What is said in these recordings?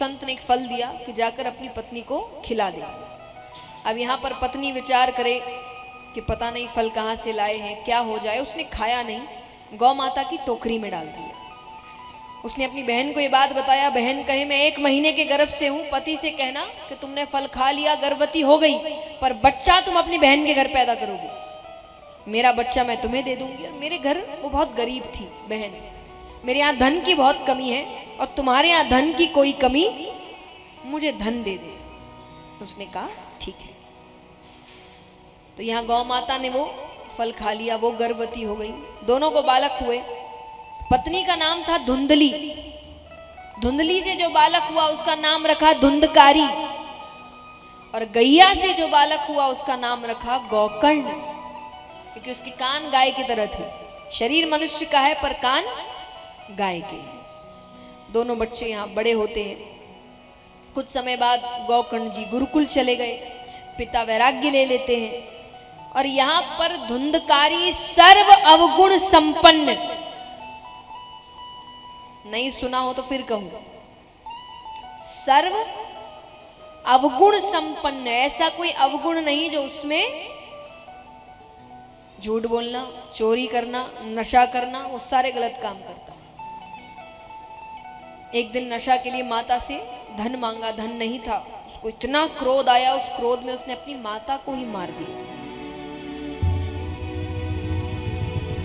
संत ने एक फल दिया कि जाकर अपनी पत्नी को खिला दे। अब यहाँ पर पत्नी विचार करे कि पता नहीं फल कहाँ से लाए हैं, क्या हो जाए। उसने खाया नहीं, गौ माता की टोकरी में डाल दिया। उसने अपनी बहन को ये बात बताया। बहन कहे मैं 1 महीने के गर्भ से हूँ, पति से कहना कि तुमने फल खा लिया, गर्भवती हो गई, पर बच्चा तुम अपनी बहन के घर पैदा करोगे, मेरा बच्चा मैं तुम्हें दे दूंगी। और मेरे घर वो बहुत गरीब थी बहन, मेरे यहाँ धन की बहुत कमी है और तुम्हारे यहाँ धन की कोई कमी, मुझे धन दे दे। उसने कहा ठीक है। तो यहाँ गौ माता ने वो फल खा लिया, वो गर्भवती हो गई, दोनों को बालक हुए। पत्नी का नाम था धुंधली। धुंधली से जो बालक हुआ उसका नाम रखा धुंधकारी, और गैया से जो बालक हुआ उसका नाम रखा गौकर्ण, क्योंकि उसके कान गाय की तरह थे। शरीर मनुष्य का है पर कान गाय के हैं। दोनों बच्चे यहाँ बड़े होते हैं। कुछ समय बाद गौकर्ण जी गुरुकुल चले गए, पिता वैराग्य ले लेते हैं। और यहाँ पर धुंधकारी सर्व अवगुण संपन्न, नहीं सुना हो तो फिर कहूं, सर्व अवगुण संपन्न। ऐसा कोई अवगुण नहीं जो उसमें झूठ बोलना, चोरी करना, नशा करना, वो सारे गलत काम करता। एक दिन नशा के लिए माता से धन मांगा, धन नहीं था। उसको इतना क्रोध आया, उस क्रोध में उसने अपनी माता को ही मार दिया।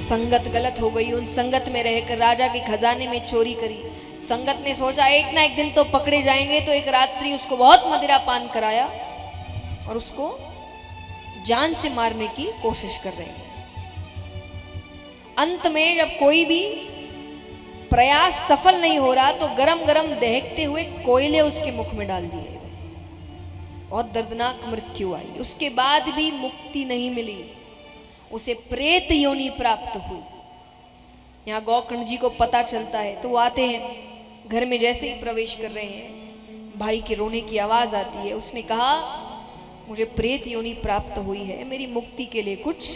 संगत गलत हो गई, उन संगत में रहकर राजा के खजाने में चोरी करी। संगत ने सोचा एक ना एक दिन तो पकड़े जाएंगे, तो एक रात्रि उसको बहुत मदिरा पान कराया और उसको जान से मारने की कोशिश कर रहे हैं। अंत में जब कोई भी प्रयास सफल नहीं हो रहा, तो गरम गरम दहकते हुए कोयले उसके मुख में डाल दिए। बहुत दर्दनाक मृत्यु आई। उसके बाद भी मुक्ति नहीं मिली, उसे प्रेत योनि प्राप्त हुई। यहाँ गौकर्ण जी को पता चलता है तो वो आते हैं। घर में जैसे ही प्रवेश कर रहे हैं, भाई के रोने की आवाज आती है। उसने कहा मुझे प्रेत योनि प्राप्त हुई है, मेरी मुक्ति के लिए कुछ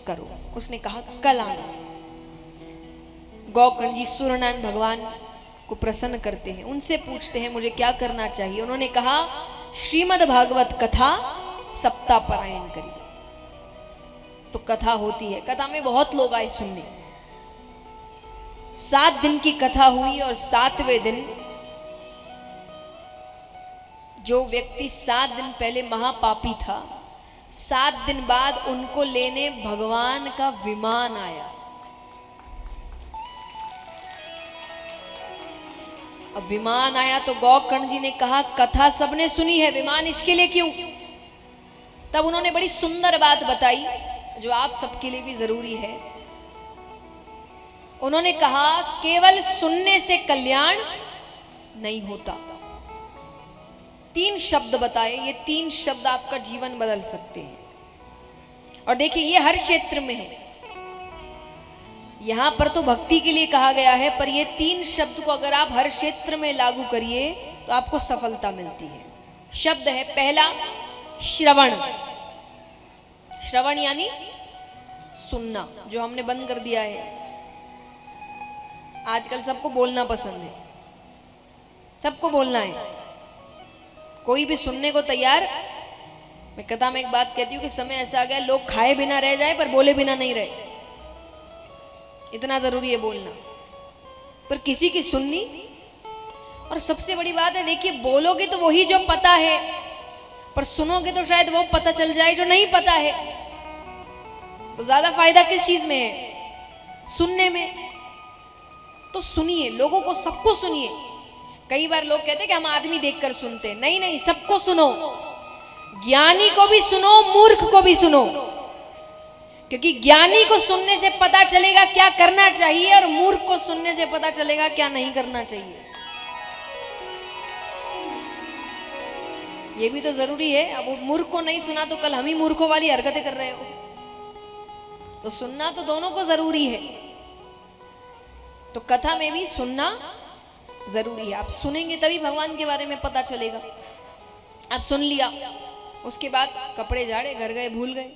करो। उसने कहा कल आना। गौकर्ण जी सूर्यनारायण भगवान को प्रसन्न करते हैं, उनसे पूछते हैं मुझे क्या करना चाहिए। उन्होंने कहा श्रीमद् भागवत कथा सप्ताह पारायण करिए। तो कथा होती है, कथा में बहुत लोग आए सुनने। 7 दिन की कथा हुई और 7वें दिन जो व्यक्ति 7 दिन पहले महापापी था, 7 दिन बाद उनको लेने भगवान का विमान आया। अब विमान आया तो गौकर्ण जी ने कहा कथा सबने सुनी है, विमान इसके लिए क्यों? तब उन्होंने बड़ी सुंदर बात बताई जो आप सबके लिए भी जरूरी है। उन्होंने कहा केवल सुनने से कल्याण नहीं होता। 3 शब्द बताए, ये 3 शब्द आपका जीवन बदल सकते हैं। और देखिए ये हर क्षेत्र में है। यहां पर तो भक्ति के लिए कहा गया है, पर ये 3 शब्द को अगर आप हर क्षेत्र में लागू करिए तो आपको सफलता मिलती है। शब्द है पहला श्रवण। श्रवण यानी सुनना, जो हमने बंद कर दिया है। आजकल सबको बोलना पसंद है, सबको बोलना है, कोई भी सुनने को तैयार। मैं कथा में एक बात कहती हूँ कि समय ऐसा आ गया लोग खाए बिना रह जाए पर बोले बिना नहीं रहे। इतना जरूरी है बोलना, पर किसी की सुननी। और सबसे बड़ी बात है देखिए, बोलोगे तो वही जो पता है, पर सुनोगे तो शायद वो पता चल जाए जो नहीं पता है। तो ज्यादा फायदा किस चीज में है? सुनने में। तो सुनिए, लोगों को सबको सुनिए। कई बार लोग कहते हैं कि हम आदमी देखकर सुनते हैं। नहीं नहीं, सबको सुनो। ज्ञानी को भी सुनो, मूर्ख को भी सुनो, क्योंकि ज्ञानी को सुनने से पता चलेगा क्या करना चाहिए और मूर्ख को सुनने से पता चलेगा क्या नहीं करना चाहिए। ये भी तो जरूरी है। अब वो मूर्ख को नहीं सुना तो कल हम ही मूर्खों वाली हरकतें कर रहे हो। तो सुनना तो दोनों को जरूरी है। तो कथा में भी सुनना जरूरी है। आप सुनेंगे तभी भगवान के बारे में पता चलेगा। आप सुन लिया, उसके बाद कपड़े झाड़े, घर गए, भूल गए।